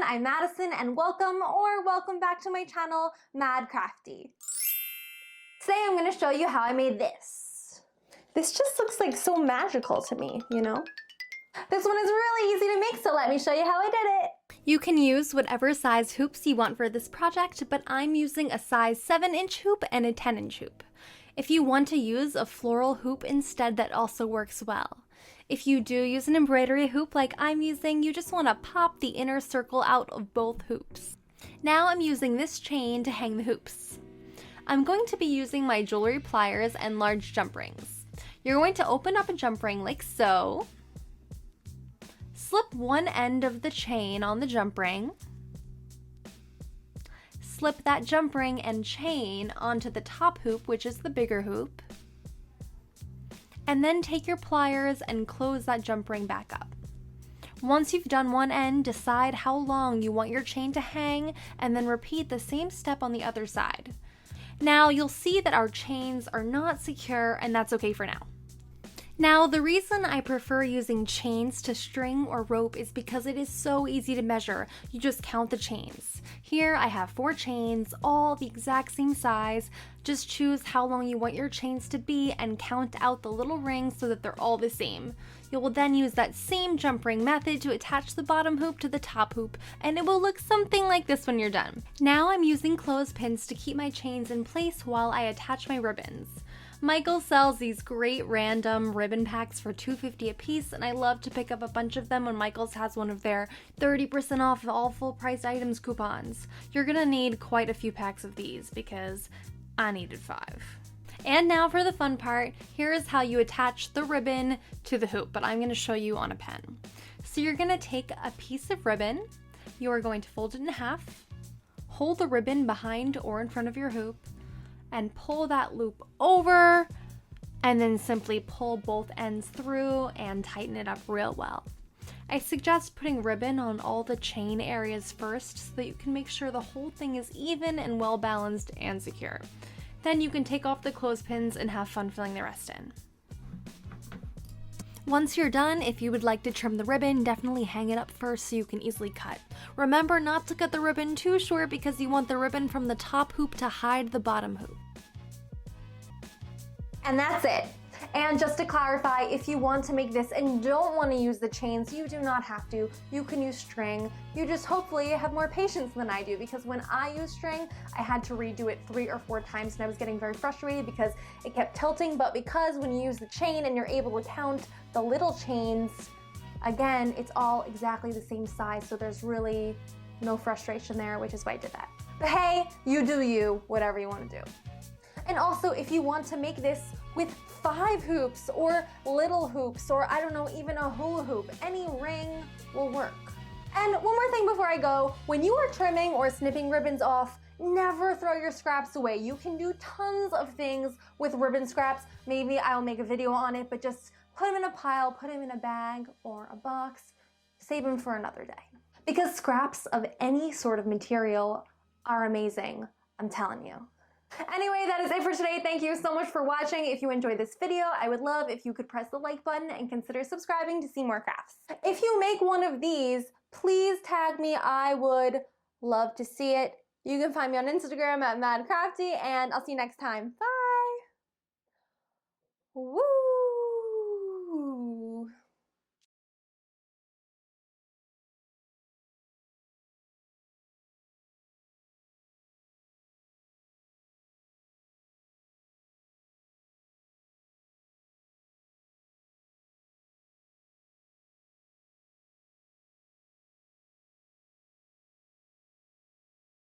everyone, I'm Madison and welcome back to my channel, Mad Crafty. Today I'm going to show you how I made this. This just looks like so magical to me, you know? This one is really easy to make, so let me show you how I did it. You can use whatever size hoops you want for this project, but I'm using a size 7-inch hoop and a 10-inch hoop. If you want to use a floral hoop instead, that also works well. If you do use an embroidery hoop like I'm using, you just want to pop the inner circle out of both hoops. Now I'm using this chain to hang the hoops. I'm going to be using my jewelry pliers and large jump rings. You're going to open up a jump ring like so, slip one end of the chain on the jump ring, slip that jump ring and chain onto the top hoop, which is the bigger hoop, and then take your pliers and close that jump ring back up. Once you've done one end, decide how long you want your chain to hang, and then repeat the same step on the other side. Now you'll see that our chains are not secure, and that's okay for now. Now, the reason I prefer using chains to string or rope is because it is so easy to measure. You just count the chains. Here I have 4 chains, all the exact same size. Just choose how long you want your chains to be and count out the little rings so that they're all the same. You will then use that same jump ring method to attach the bottom hoop to the top hoop, and it will look something like this when you're done. Now I'm using clothespins to keep my chains in place while I attach my ribbons. Michael sells these great random ribbon packs for $2.50 a piece, and I love to pick up a bunch of them when Michael's has one of their 30% off all full price items coupons. You're gonna need quite a few packs of these because I needed 5. And now for the fun part, here is how you attach the ribbon to the hoop, but I'm gonna show you on a pen. So you're gonna take a piece of ribbon, you are going to fold it in half, hold the ribbon behind or in front of your hoop, and pull that loop over, and then simply pull both ends through and tighten it up real well. I suggest putting ribbon on all the chain areas first so that you can make sure the whole thing is even and well balanced and secure. Then you can take off the clothespins and have fun filling the rest in. Once you're done, if you would like to trim the ribbon, definitely hang it up first so you can easily cut. Remember not to cut the ribbon too short because you want the ribbon from the top hoop to hide the bottom hoop. And that's it. And just to clarify, if you want to make this and don't want to use the chains, you do not have to. You can use string. You just hopefully have more patience than I do, because when I use string, I had to redo it 3 or 4 times and I was getting very frustrated because it kept tilting. But because when you use the chain and you're able to count the little chains, again, it's all exactly the same size, so there's really no frustration there, which is why I did that. But hey, you do you, whatever you want to do. And also, if you want to make this with 5 hoops or little hoops, or I don't know, even a hula hoop, any ring will work. And one more thing before I go, when you are trimming or snipping ribbons off, never throw your scraps away. You can do tons of things with ribbon scraps. Maybe I'll make a video on it, but just put them in a pile, put them in a bag or a box, save them for another day. Because scraps of any sort of material are amazing, I'm telling you. Anyway, that is it for today. Thank you so much for watching. If you enjoyed this video, I would love if you could press the like button and consider subscribing to see more crafts. If you make one of these, please tag me. I would love to see it. You can find me on Instagram at madcrafty, and I'll see you next time. Bye! Woo!